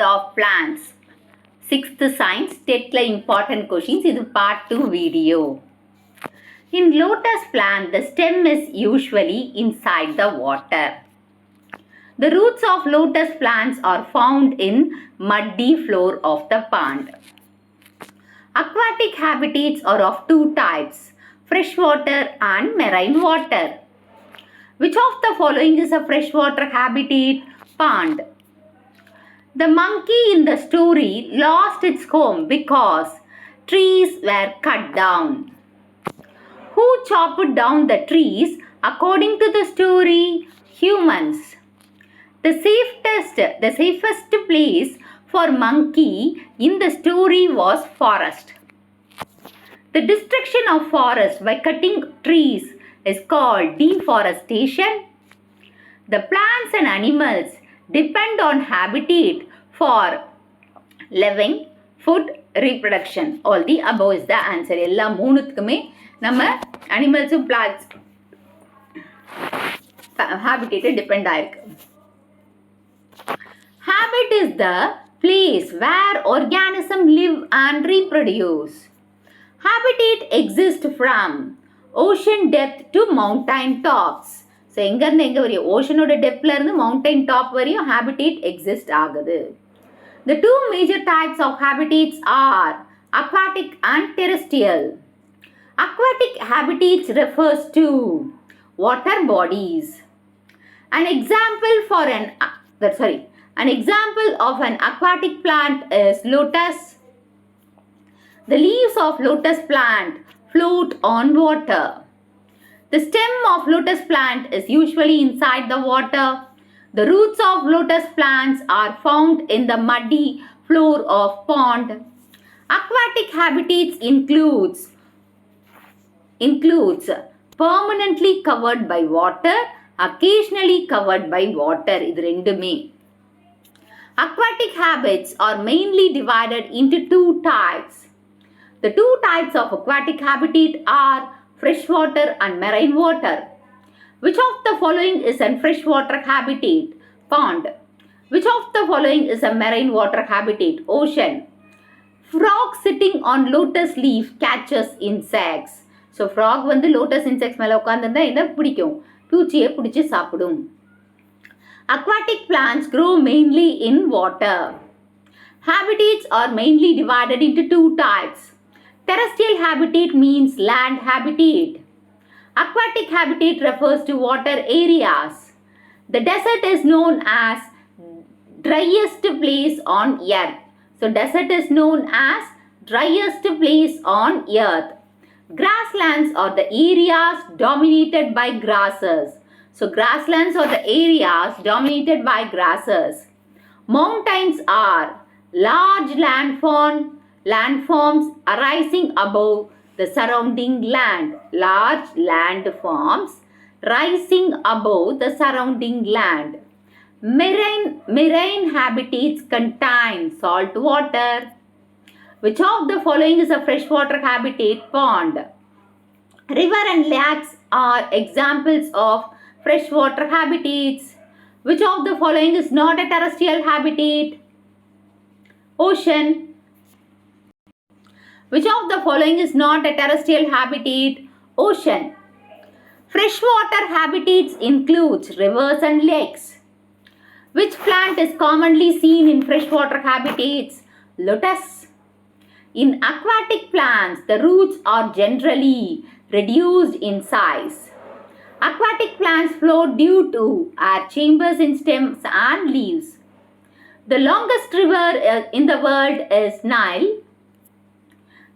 of plants. Sixth science, TETல important questions. This is part 2 video. In lotus plant, the stem is usually inside the water. The roots of lotus plants are found in muddy floor of the pond. Aquatic habitats are of two types, freshwater and marine water. Which of the following is a freshwater habitat? Pond. The monkey in the story lost its home because trees were cut down. Who chopped down the trees according to the story? Humans. The safest place for monkey in the story was forest. The destruction of forest by cutting trees is called deforestation. The plants and animals depend on habitat for living, food, reproduction. All the above is the answer. எல்லா மூணுத்துக்குமே நம்ம அனிமல்ஸும் plants habitat depend ஆயிருக்கு. Habit is the place where organisms live and reproduce. Habitat exists from ocean depth to mountain tops. So எங்கேருந்து எங்கே வரையும் ஓஷனோட டெப்த்லேருந்து mountain top வரையும் habitat exist ஆகுது. The two major types of habitats are aquatic and terrestrial. Aquatic habitats refers to water bodies. An example of an aquatic plant is lotus. The leaves of lotus plant float on water. The stem of lotus plant is usually inside the water. The roots of lotus plants are found in the muddy floor of pond. Aquatic habitats includes permanently covered by water, occasionally covered by water. இது ரெண்டுமே. Aquatic habits are mainly divided into two types. The two types of aquatic habitat are freshwater and marine water. Which of the following is a freshwater habitat? Pond. Which of the following is a marine water habitat? Ocean. Frog sitting on lotus leaf catches insects. So frog வந்து lotus insects மேல உட்கார்ந்திருந்தா என்ன பிடிக்கும்? பூச்சியை பிடிச்சு சாப்பிடும். Aquatic plants grow mainly in water. Habitats are mainly divided into two types. Terrestrial habitat means land habitat. Aquatic habitat refers to water areas. The desert is known as driest place on earth. So desert is known as driest place on earth. Grasslands are the areas dominated by grasses. So grasslands are the areas dominated by grasses. Mountains are large landforms arising above the surrounding land. Large landforms rising above the surrounding land. Marine habitats contain salt water. Which of the following is a freshwater habitat? Pond. River and lakes are examples of freshwater habitats. Which of the following is not a terrestrial habitat? Ocean. Which of the following is not a terrestrial habitat? Ocean. Freshwater habitats includes rivers and lakes. Which plant is commonly seen in freshwater habitats? Lotus. In aquatic plants, the roots are generally reduced in size. Aquatic plants float due to air chambers in stems and leaves. The longest river in the world is Nile.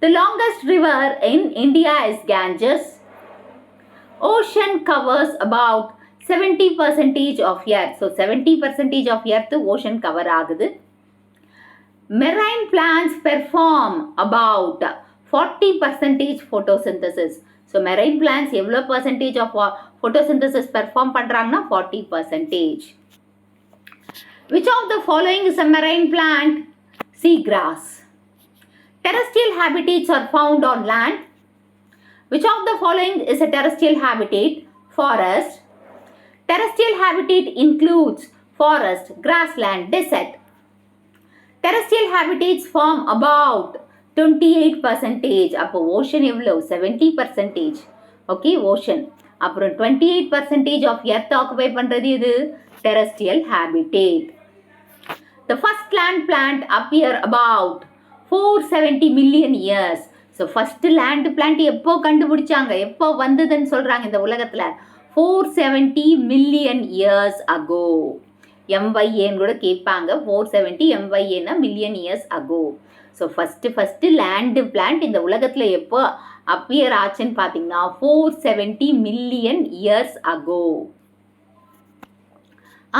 The longest river in India is Ganges. Ocean covers about 70% of earth. So 70% of earth ocean cover ஆகுது. Marine plants perform about 40% photosynthesis. So marine plants எவ்வளோ percentage of photosynthesis perform பண்றாங்கன்னா 40%. Which of the following is a marine plant? Seagrass. Terrestrial habitats are found on land. Which of the following is a terrestrial habitat? Forest. Terrestrial habitat includes forest, grassland, desert. Terrestrial habitats form about 28%. அப்போ ocean எவ்வளோ 70%. Okay ocean. அப்புறம் 28% of earth occupy பண்ணுறது இது terrestrial habitat. The first land plant appear about 470 million years. So first land plant எப்போ கண்டுபிடிச்சாங்க, எப்போ வந்ததுன்னு சொல்றாங்க இந்த உலகத்துல 470 million years ago. MYAன்னு கூட கேட்பாங்க. 470 MYAன்னா million years ago. So first land plant இந்த உலகத்தில் எப்போ அப்பியர் ஆச்சுன்னு பார்த்தீங்கன்னா 470 million years ago.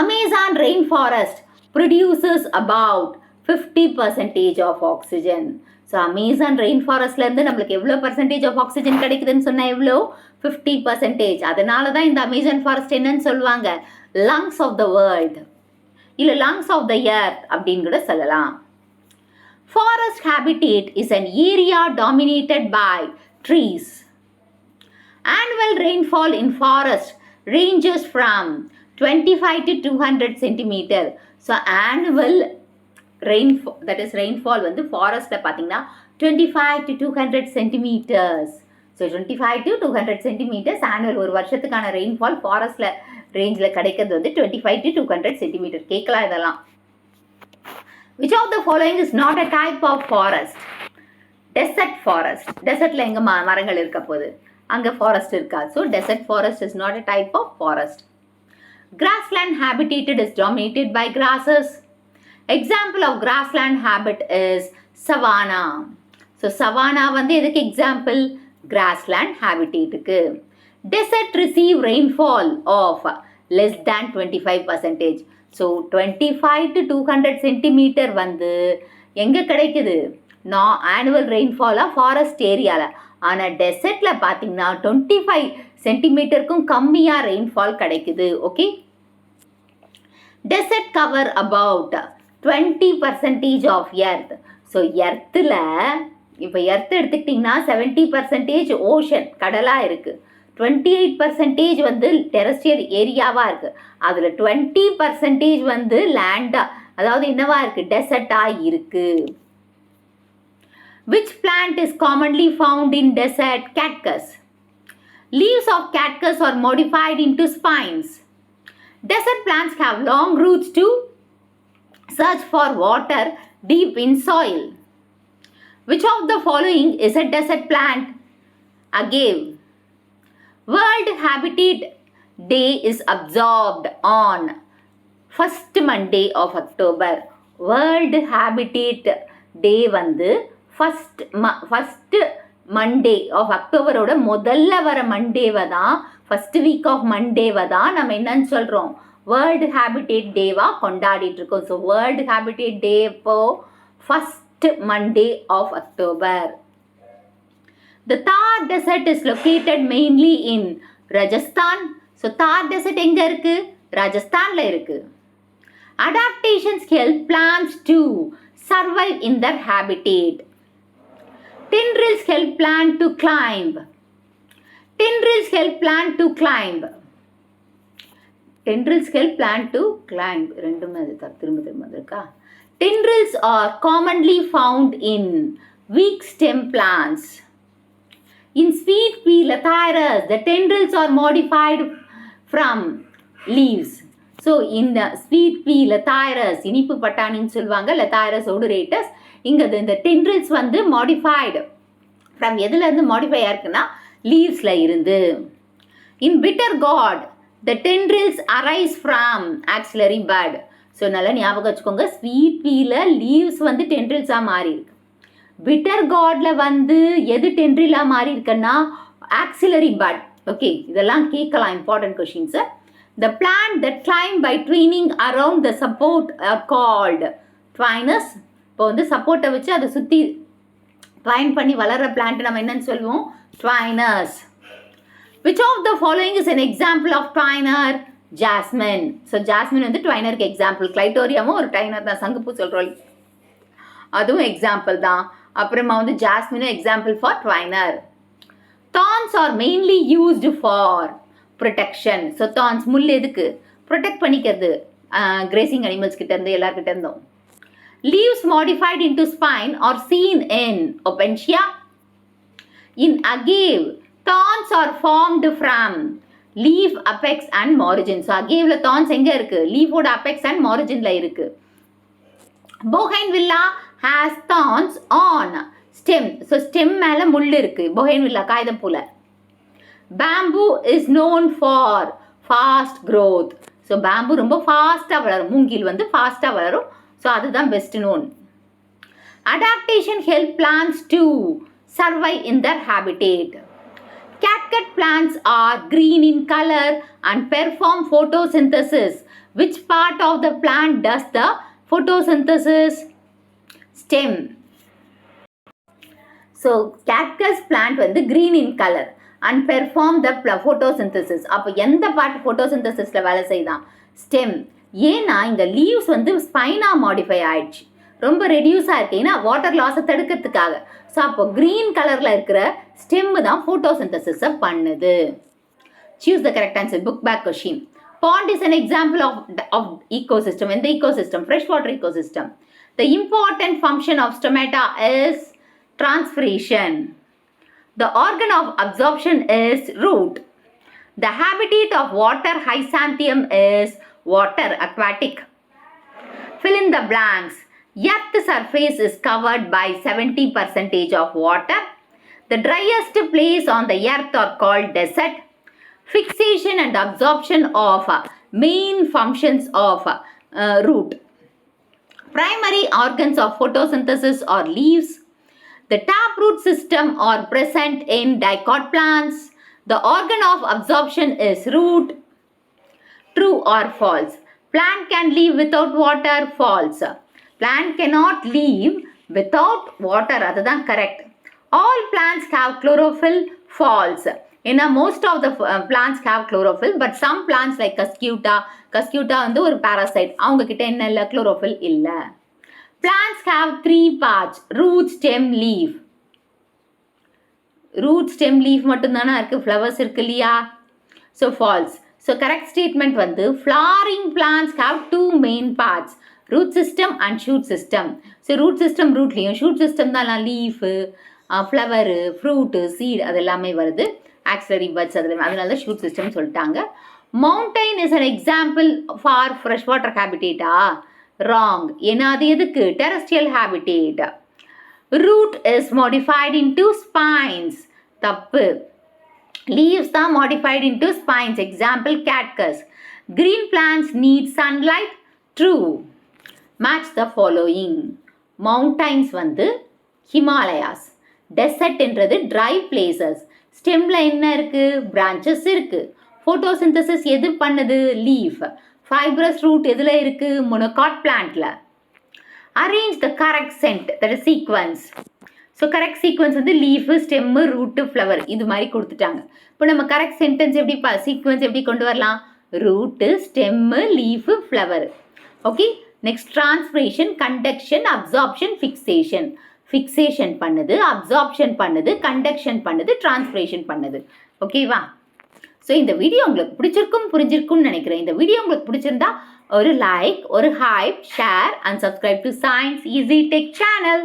Amazon rainforest produces about 50% of oxygen. So Amazon rain ஃபாரஸ்ட்லேருந்து நம்மளுக்கு எவ்வளோ பர்சன்டேஜ் ஆஃப் ஆக்சிஜன் கிடைக்குதுன்னு சொன்னால் எவ்வளோ 50%. அதனால தான் இந்த அமேசான் ஃபாரஸ்ட் என்னன்னு சொல்லுவாங்க லங்ஸ் ஆஃப் த வேர்ல்ட் இல்லை லங்ஸ் ஆஃப் த எர்த் அப்படின்னு கூட சொல்லலாம். Forest habitat is an area dominated by trees. Annual rainfall in forest ranges from 25 to 200 centimeter. So annual rainfall, that is rainfall வந்து forestல பார்த்தீங்கன்னா 25 to 200 centimeters. So 25 to 200 centimeters annual ஒரு வருஷத்துக்கான rainfall forestல ரேஞ்சில் கிடைக்கிறது வந்து 25 to 200 centimeter. கேட்கலாம் இதெல்லாம். Which of the following is not a type of forest? Desert forest. Desertல எங்க மரங்கள் இருக்க போகுது, அங்க forest இருக்கா. So desert forest is not a type of forest. Grassland habitat is dominated by grasses. Example of grassland habitat is savanna. So savanna வந்து எதுக்கு example? Grassland habitatக்கு. Desert receive rainfall of less than 25%. So 25 to 200 centimetre வந்து எங்கே கிடைக்குது annual ரெயின்ஃபாலாக forest ஏரியாவில். ஆனால் டெசர்ட்டில் பார்த்தீங்கன்னா 25 சென்டிமீட்டருக்கும் கம்மியாக rainfall கிடைக்குது. Okay, desert cover about 20% of earth. So எர்த்தில் இப்போ எர்த் எடுத்துக்கிட்டிங்கன்னா 70% ஓஷன் கடலாக இருக்குது, 28% வந்து டெரஸ்ட்ரியல் ஏரியாவாக இருக்குது, அதில் 20% வந்து லேண்டாக அதாவது என்னவா இருக்குது டெசர்ட்டாக இருக்குது. Which plant is commonly found in desert? Cactus. Leaves of cactus are modified into spines. Desert plants have long roots to search for water deep in soil. Which of the following is a desert plant? Agave. World Habitat Day is observed on first Monday of October. World Habitat Day வந்து first Monday of அக்டோபரோட முதல்ல வர மண்டேவை தான், first week of மண்டேவை தான் நம்ம என்னன்னு சொல்கிறோம் world habitat டேவாக கொண்டாடிட்டு இருக்கோம். ஸோ வேர்ல்டு ஹேபிடேட் டே இப்போ first Monday of October. The Thar Desert is located mainly in Rajasthan. So Thar Desert எங்கே இருக்குது? ராஜஸ்தானில் இருக்குது. Adaptations help plants to survive in their habitat. Tendrils help plant to climb. Tendrils help plant to climb. Tendrils help plant to climb. ரெண்டுமே அது திரும்ப இருக்கா? Tendrils are commonly found in weak stem plants. In sweet pea lathyrus, the tendrils are modified from leaves. So in the sweet pea lathyrus, இனிப்பு பட்டாணின்னு சொல்லுவாங்க, lathyrus oderatus. இங்கே இந்த tendrils வந்து modified from எதுலேருந்து modify ஆயிருக்குன்னா லீவ்ஸில் இருந்து. In bitter gourd, the tendrils arise from axillary bud. So நல்லா ஞாபகம் வச்சுக்கோங்க, ஸ்வீட் பீல லீவ்ஸ் வந்து டென்ட்ரில்ஸாக மாறி இருக்கு. பிட்டர் கார்டில் வந்து எது டென்ட்ரிலாக மாறி இருக்குன்னா ஆக்சிலரி பட். ஓகே, இதெல்லாம் கேட்கலாம் important questions. The plant that climb by twining around the support are called twiners. இப்போ வந்து சப்போர்ட்டை வச்சு அதை சுற்றி ட்வைன் பண்ணி வளர்கிற பிளான்ட் நம்ம என்னன்னு சொல்லுவோம் twiners. Which of the following is an example of twiner? Jasmine. So jasmine வந்து ட்வைனருக்கு எக்ஸாம்பிள். கிளைட்டோரியாமும் ஒரு ட்வைனர் தான், சங்குப்பூ சொல்கிறோம், அதுவும் எக்ஸாம்பிள் தான். அப்புறமா வந்து ஜாஸ்மினும் example for twiner. Thorns are mainly used for protection. So thorns முள் எதுக்கு? ப்ரொடெக்ட் பண்ணிக்கிறது கிரேசிங் அனிமல்ஸ் கிட்ட இருந்து எல்லார்கிட்ட இருந்தோம். Leaves modified into spine are seen in Opuntia. In agave, thorns are formed from leaf apex and margin. So agaveல thorns எங்க இருக்கு? Leaf ஓட apex and marginல இருக்கு. Bougainvillea has thorns on stem. So stem மேல முள் இருக்கு. Bougainvillea காகிதம் பூல. Bamboo is known for fast growth. So bamboo ரொம்ப ஃபாஸ்டா வளரும். மூங்கில் வந்து ஃபாஸ்டா வளரும். So அதுதான் best known. Adaptation help plants to survive in their habitat. Catgut plants are green in color and perform photosynthesis. Which part of the plant does the photosynthesis? Stem. So cactus plant வந்து green in color and perform the photosynthesis. அப்போ எந்த part photosynthesisல வேலை செய்தான்? Stem. ஏன்னா இங்க leaves வந்து ஸ்பைனா modify ஆயிடுச்சு, ரொம்ப ரெடியூஸாக இருக்கு. ஏன்னா வாட்டர் லாஸை தடுக்கிறதுக்காக. ஸோ அப்போ க்ரீன் கலரில் இருக்கிற ஸ்டெம்மு தான் ஃபோட்டோசிந்தசிஸை பண்ணுது. Choose the correct answer. Book back question. Pond is an example of ecosystem. In the ecosystem, freshwater ecosystem, the important function of stomata is transpiration. The organ of absorption is root. The habitat of water hyacinthum is water, aquatic. Fill in the blanks. Earth's surface is covered by 70% of water. The driest place on the earth are called desert. Fixation and absorption of main functions of root. Primary organs of photosynthesis are leaves. The taproot system are present in dicot plants. The organ of absorption is root. True or false? Plant can live without water. False. Plant cannot live without water. அதுதான் correct. All plants have chlorophyll. False. ஏன்னா most of the plants have chlorophyll, but some plants like cuscuta வந்து ஒரு parasite, அவங்க கிட்ட என்ன இல்லை, chlorophyll இல்லை. Plants have 3 parts: root, stem, leaf. Root, stem, leaf மட்டும்தானே இருக்கு, flowers இருக்கு இல்லையா? So false. So correct statement வந்து flowering plants have 2 main parts: root system and shoot system. So root system rootலையும், shoot system தான் leaf, flower, fruit, seed அது எல்லாமே வருது. Axillary buds அதனால தான் shoot system சொல்லிட்டாங்க. Mountain is an example for freshwater habitat. Wrong. ஏன்னா அது எதுக்கு? Terrestrial habitat. Root is modified into spines. தப்பு. Leaves தான் modified into spines. Example cactus. Green plants need sunlight. True. Match the following. Mountains வந்து Himalayas. Desert என்றது dry places. ஸ்டெம்ல என்ன இருக்கு? Branches இருக்கு. ஃபோட்டோசிந்தசிஸ் எது பண்ணுது? லீஃப். ஃபைப்ரஸ் ரூட் எதில் இருக்கு? மொனோகாட் பிளான்ட்ல. Arrange the correct sent, that is sequence. So correct sequence வந்து லீஃபு, ஸ்டெம்மு, ரூட்டு, ஃப்ளவர் இது மாதிரி கொடுத்துட்டாங்க. இப்போ நம்ம கரெக்ட் சென்டென்ஸ் எப்படி சீக்வன்ஸ் எப்படி கொண்டு வரலாம்? Root, stem, leaf, flower. Okay. Next transpiration, conduction, absorption, fixation. Fixation பண்ணுது, அப்சார்ப்ஷன் பண்ணுது, கண்டக்ஷன் பண்ணுது, டிரான்ஸ்பிரேஷன் பண்ணுது. ஓகேவா? ஸோ இந்த வீடியோ உங்களுக்கு பிடிச்சிருக்கும், புரிஞ்சிருக்கும்னு நினைக்கிறேன். இந்த வீடியோ உங்களுக்கு பிடிச்சிருந்தா ஒரு லைக், ஒரு hype, share and subscribe to science easy tech channel.